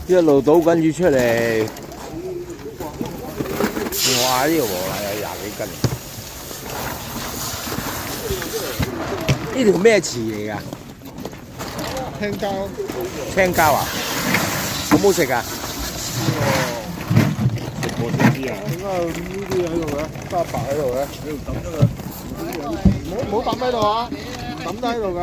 一路倒緊魚出嚟。哇！呢條河蟹有20幾斤。呢條咩池嚟㗎？青椒。青椒啊？好唔好食啊？食過先知啊。點解呢啲喺度嘅？加白喺度嘅？你唔抌咗佢？唔好抌喺度啊！抌低喺度㗎。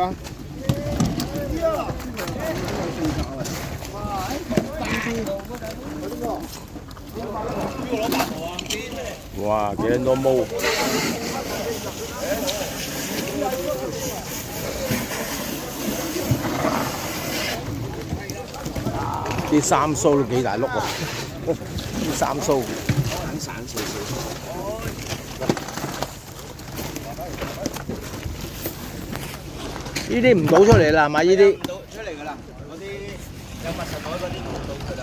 哇！幾多毛？啲三蘇都幾大碌喎！啲三蘇散散少少。呢啲唔倒出嚟啦，係咪？呢啲唔倒出嚟㗎啦，嗰啲有密實袋嗰啲唔倒㗎啦。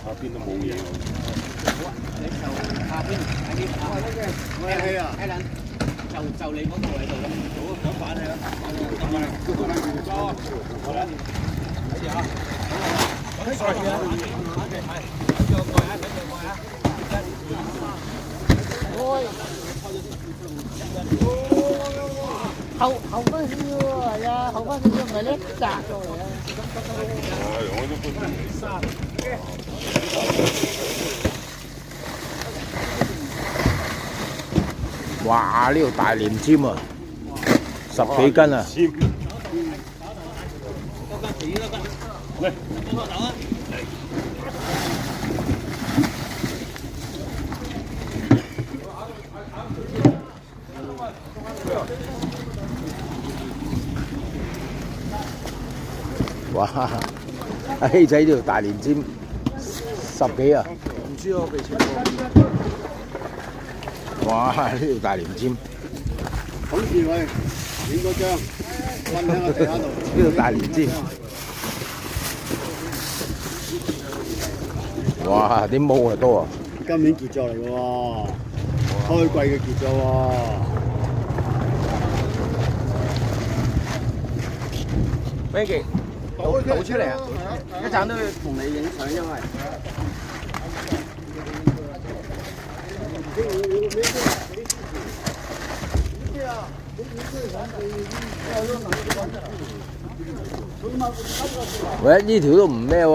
下邊都冇嘢喎。好啊，你就下邊喺呢度。我係啊，艾倫，就你嗰個喺度啦。好啊，咁反你啦。好啦，睇住啊。睇住啊。係，睇住過啊，睇住過啊。後翻少少係啊，後翻少少唔係叻砸過嚟啊。哇！呢條大連尖啊，10幾斤啊！哇！阿希仔呢條大連尖10幾啊！唔知我未食過。哇！呢條大連尖，捧住佢，影嗰張，瞓喺個地下度。呢條大連尖，哇！啲毛啊多啊！今年傑作嚟嘅喎，開季嘅傑作喎。Maggie，倒出嚟啊！一陣都要同你影相，因為。喂，呢條都唔咩喎？